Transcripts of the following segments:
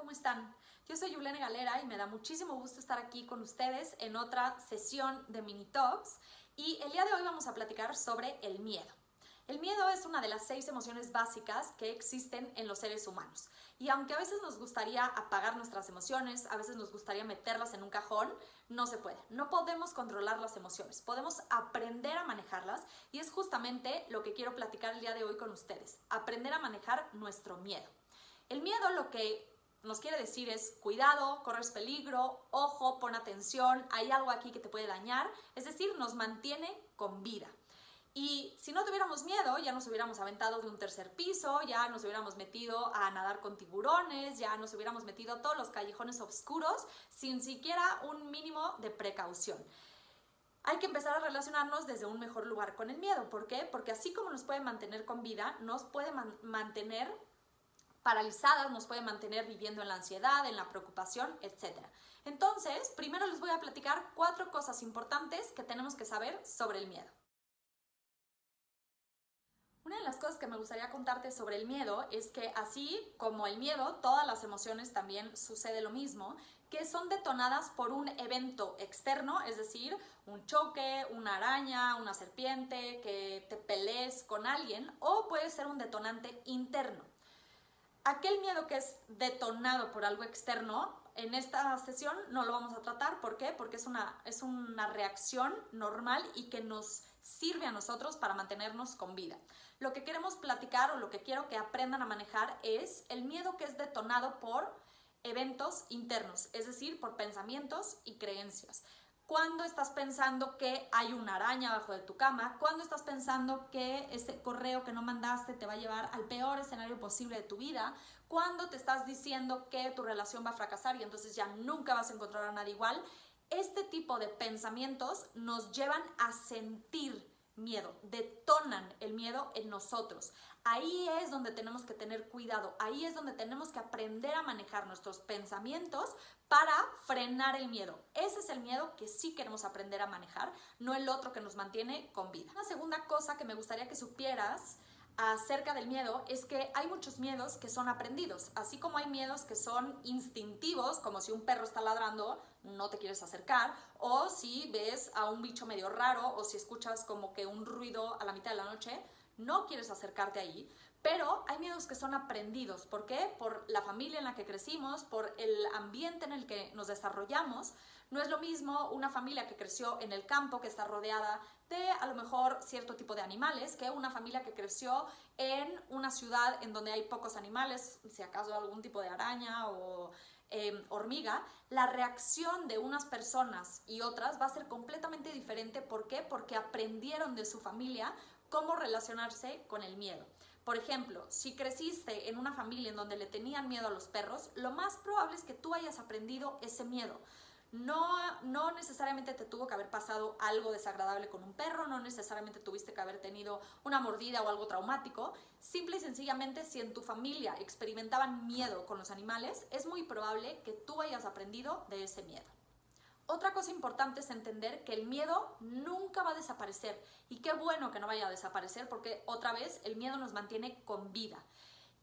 ¿cómo están? Yo soy Yulene Galera y me da muchísimo gusto estar aquí con ustedes en otra sesión de Mini Talks y el día de hoy vamos a platicar sobre el miedo. El miedo es una de las 6 emociones básicas que existen en los seres humanos y aunque a veces nos gustaría apagar nuestras emociones, a veces nos gustaría meterlas en un cajón, no se puede. No podemos controlar las emociones, podemos aprender a manejarlas y es justamente lo que quiero platicar el día de hoy con ustedes, aprender a manejar nuestro miedo. El miedo lo que nos quiere decir es cuidado, corres peligro, ojo, pon atención, hay algo aquí que te puede dañar, es decir, nos mantiene con vida. Y si no tuviéramos miedo, ya nos hubiéramos aventado de un tercer piso, ya nos hubiéramos metido a nadar con tiburones, ya nos hubiéramos metido a todos los callejones oscuros sin siquiera un mínimo de precaución. Hay que empezar a relacionarnos desde un mejor lugar con el miedo. ¿Por qué? Porque así como nos puede mantener con vida, nos puede mantener paralizadas, nos puede mantener viviendo en la ansiedad, en la preocupación, etc. Entonces, primero les voy a platicar 4 cosas importantes que tenemos que saber sobre el miedo. Una de las cosas que me gustaría contarte sobre el miedo es que así como el miedo, todas las emociones también sucede lo mismo, que son detonadas por un evento externo, es decir, un choque, una araña, una serpiente, que te pelees con alguien, o puede ser un detonante interno. Aquel miedo que es detonado por algo externo, en esta sesión no lo vamos a tratar. ¿Por qué? Porque es una reacción normal y que nos sirve a nosotros para mantenernos con vida. Lo que queremos platicar o lo que quiero que aprendan a manejar es el miedo que es detonado por eventos internos, es decir, por pensamientos y creencias. ¿Cuándo estás pensando que hay una araña abajo de tu cama? ¿Cuándo estás pensando que ese correo que no mandaste te va a llevar al peor escenario posible de tu vida? ¿Cuándo te estás diciendo que tu relación va a fracasar y entonces ya nunca vas a encontrar a nadie igual? Este tipo de pensamientos nos llevan a sentir miedo, detonan el miedo en nosotros. Ahí es donde tenemos que tener cuidado, ahí es donde tenemos que aprender a manejar nuestros pensamientos para frenar el miedo. Ese es el miedo que sí queremos aprender a manejar, no el otro que nos mantiene con vida. Una segunda cosa que me gustaría que supieras acerca del miedo es que hay muchos miedos que son aprendidos, así como hay miedos que son instintivos, como si un perro está ladrando, no te quieres acercar, o si ves a un bicho medio raro, o si escuchas como que un ruido a la mitad de la noche, no quieres acercarte ahí. Pero hay miedos que son aprendidos. ¿Por qué? Por la familia en la que crecimos, por el ambiente en el que nos desarrollamos. No es lo mismo una familia que creció en el campo, que está rodeada de a lo mejor cierto tipo de animales, que una familia que creció en una ciudad en donde hay pocos animales, si acaso algún tipo de araña o hormiga. La reacción de unas personas y otras va a ser completamente diferente. ¿Por qué? Porque aprendieron de su familia cómo relacionarse con el miedo. Por ejemplo, si creciste en una familia en donde le tenían miedo a los perros, lo más probable es que tú hayas aprendido ese miedo. No necesariamente te tuvo que haber pasado algo desagradable con un perro, no necesariamente tuviste que haber tenido una mordida o algo traumático. Simple y sencillamente, si en tu familia experimentaban miedo con los animales, es muy probable que tú hayas aprendido de ese miedo. Otra cosa importante es entender que el miedo nunca va a desaparecer y qué bueno que no vaya a desaparecer porque otra vez el miedo nos mantiene con vida.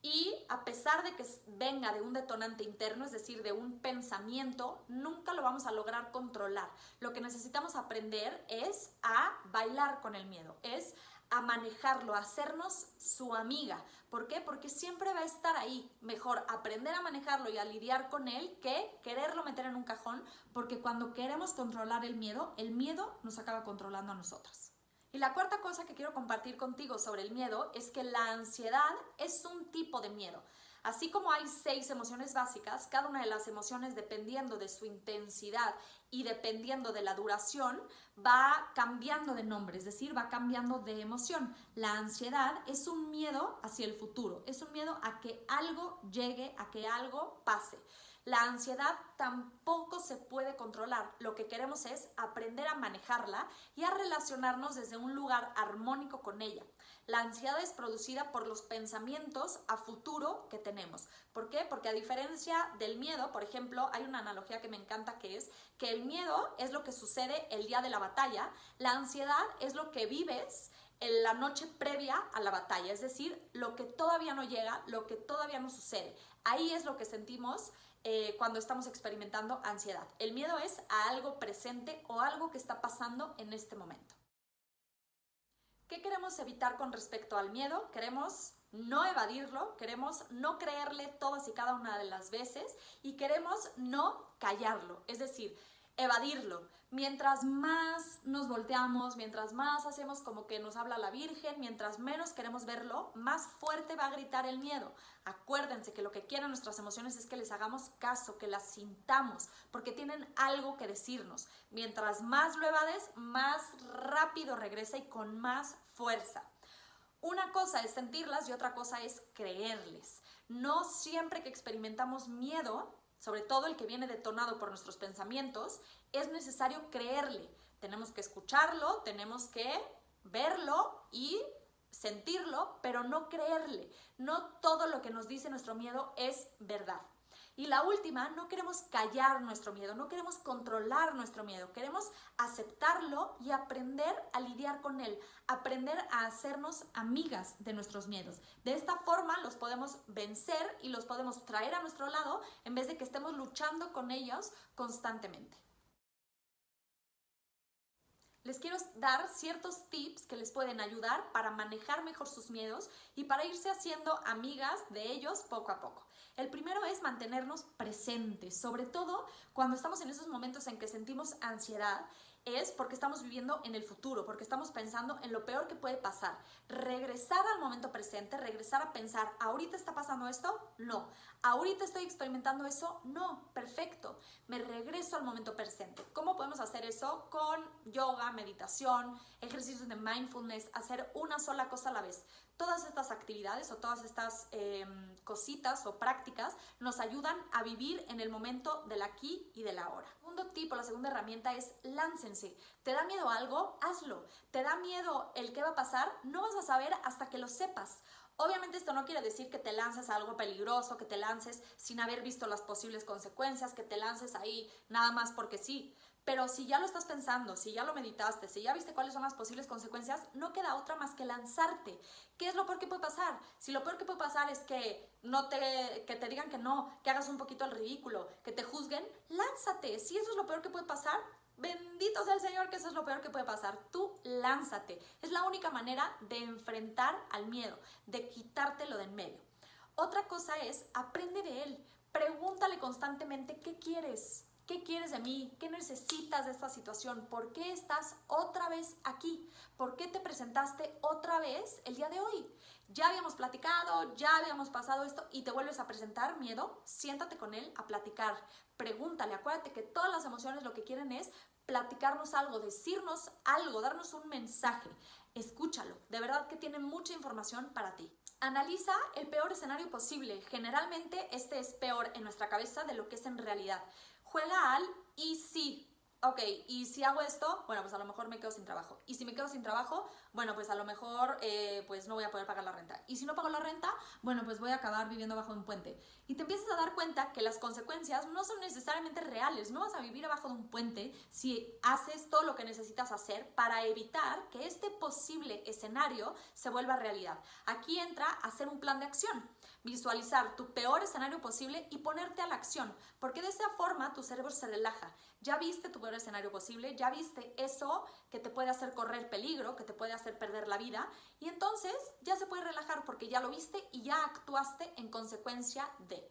Y a pesar de que venga de un detonante interno, es decir, de un pensamiento, nunca lo vamos a lograr controlar. Lo que necesitamos aprender es a bailar con el miedo, es a manejarlo, a hacernos su amiga. ¿Por qué? Porque siempre va a estar ahí. Mejor aprender a manejarlo y a lidiar con él que quererlo meter en un cajón, porque cuando queremos controlar el miedo nos acaba controlando a nosotras. Y la cuarta cosa que quiero compartir contigo sobre el miedo es que la ansiedad es un tipo de miedo. Así como hay 6 emociones básicas, cada una de las emociones, dependiendo de su intensidad y dependiendo de la duración, va cambiando de nombre, es decir, va cambiando de emoción. La ansiedad es un miedo hacia el futuro, es un miedo a que algo llegue, a que algo pase. La ansiedad tampoco se puede controlar. Lo que queremos es aprender a manejarla y a relacionarnos desde un lugar armónico con ella. La ansiedad es producida por los pensamientos a futuro que tenemos. ¿Por qué? Porque a diferencia del miedo, por ejemplo, hay una analogía que me encanta que es que el miedo es lo que sucede el día de la batalla, la ansiedad es lo que vives la noche previa a la batalla, es decir, lo que todavía no llega, lo que todavía no sucede. Ahí es lo que sentimos cuando estamos experimentando ansiedad. El miedo es a algo presente o algo que está pasando en este momento. ¿Qué queremos evitar con respecto al miedo? Queremos no evadirlo, queremos no creerle todas y cada una de las veces y queremos no callarlo, es decir, evadirlo. Mientras más nos volteamos, mientras más hacemos como que nos habla la Virgen, mientras menos queremos verlo, más fuerte va a gritar el miedo. Acuérdense que lo que quieren nuestras emociones es que les hagamos caso, que las sintamos, porque tienen algo que decirnos. Mientras más lo evades, más rápido regresa y con más fuerza. Una cosa es sentirlas y otra cosa es creerles. No siempre que experimentamos miedo, sobre todo el que viene detonado por nuestros pensamientos, es necesario creerle. Tenemos que escucharlo, tenemos que verlo y sentirlo, pero no creerle. No todo lo que nos dice nuestro miedo es verdad. Y la última, no queremos callar nuestro miedo, no queremos controlar nuestro miedo, queremos aceptarlo y aprender a lidiar con él, aprender a hacernos amigas de nuestros miedos. De esta forma los podemos vencer y los podemos traer a nuestro lado en vez de que estemos luchando con ellos constantemente. Les quiero dar ciertos tips que les pueden ayudar para manejar mejor sus miedos y para irse haciendo amigas de ellos poco a poco. El primero es mantenernos presentes, sobre todo cuando estamos en esos momentos en que sentimos ansiedad, es porque estamos viviendo en el futuro, porque estamos pensando en lo peor que puede pasar. Regresar al momento presente, regresar a pensar, ¿ahorita está pasando esto? No. ¿Ahorita estoy experimentando eso? No. Perfecto. Me regreso al momento presente. ¿Cómo podemos hacer eso? Con yoga, meditación, ejercicios de mindfulness, hacer una sola cosa a la vez. Todas estas actividades o todas estas cositas o prácticas nos ayudan a vivir en el momento del aquí y del ahora. El segundo tip o la segunda herramienta es láncense. ¿Te da miedo algo? Hazlo. ¿Te da miedo el qué va a pasar? No vas a saber hasta que lo sepas. Obviamente esto no quiere decir que te lances a algo peligroso, que te lances sin haber visto las posibles consecuencias, que te lances ahí nada más porque sí. Pero si ya lo estás pensando, si ya lo meditaste, si ya viste cuáles son las posibles consecuencias, no queda otra más que lanzarte. ¿Qué es lo peor que puede pasar? Si lo peor que puede pasar es que te digan que no, que hagas un poquito el ridículo, que te juzguen, lánzate. Si eso es lo peor que puede pasar, bendito sea el Señor que eso es lo peor que puede pasar. Tú lánzate. Es la única manera de enfrentar al miedo, de quitártelo de en medio. Otra cosa es, aprende de él. Pregúntale constantemente qué quieres. ¿Qué quieres de mí? ¿Qué necesitas de esta situación? ¿Por qué estás otra vez aquí? ¿Por qué te presentaste otra vez el día de hoy? Ya habíamos platicado, ya habíamos pasado esto y te vuelves a presentar miedo. Siéntate con él a platicar. Pregúntale, acuérdate que todas las emociones lo que quieren es platicarnos algo, decirnos algo, darnos un mensaje. Escúchalo, de verdad que tiene mucha información para ti. Analiza el peor escenario posible. Generalmente este es peor en nuestra cabeza de lo que es en realidad. Juega al y si. Ok, y si hago esto, bueno, pues a lo mejor me quedo sin trabajo. Y si me quedo sin trabajo, bueno, pues a lo mejor pues no voy a poder pagar la renta. Y si no pago la renta, bueno, pues voy a acabar viviendo bajo un puente. Y te empiezas a dar cuenta que las consecuencias no son necesariamente reales. No vas a vivir abajo de un puente si haces todo lo que necesitas hacer para evitar que este posible escenario se vuelva realidad. Aquí entra hacer un plan de acción. Visualizar tu peor escenario posible y ponerte a la acción, porque de esa forma tu cerebro se relaja. Ya viste tu peor escenario posible, ya viste eso que te puede hacer correr peligro, que te puede hacer perder la vida, y entonces ya se puede relajar porque ya lo viste y ya actuaste en consecuencia de.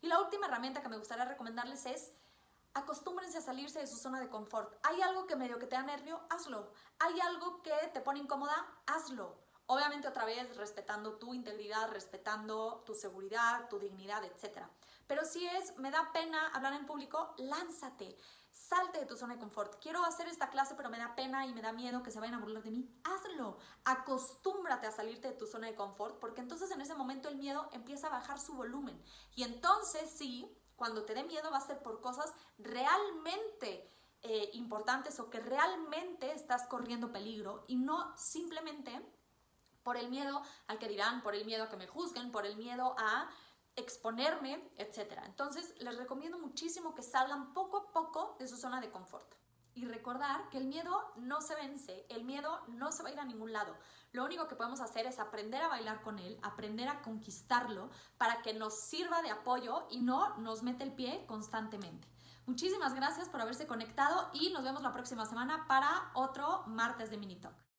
Y la última herramienta que me gustaría recomendarles es acostúmbrense a salirse de su zona de confort. ¿Hay algo que medio que te da nervio? Hazlo. ¿Hay algo que te pone incómoda? Hazlo. Obviamente otra vez respetando tu integridad, respetando tu seguridad, tu dignidad, etc. Pero si me da pena hablar en público, lánzate, salte de tu zona de confort. Quiero hacer esta clase pero me da pena y me da miedo que se vayan a burlar de mí. Hazlo, acostúmbrate a salirte de tu zona de confort porque entonces en ese momento el miedo empieza a bajar su volumen. Y entonces sí, cuando te dé miedo va a ser por cosas realmente importantes o que realmente estás corriendo peligro y no simplemente por el miedo al que dirán, por el miedo a que me juzguen, por el miedo a exponerme, etc. Entonces, les recomiendo muchísimo que salgan poco a poco de su zona de confort. Y recordar que el miedo no se vence, el miedo no se va a ir a ningún lado. Lo único que podemos hacer es aprender a bailar con él, aprender a conquistarlo para que nos sirva de apoyo y no nos mete el pie constantemente. Muchísimas gracias por haberse conectado y nos vemos la próxima semana para otro martes de Mini Talk.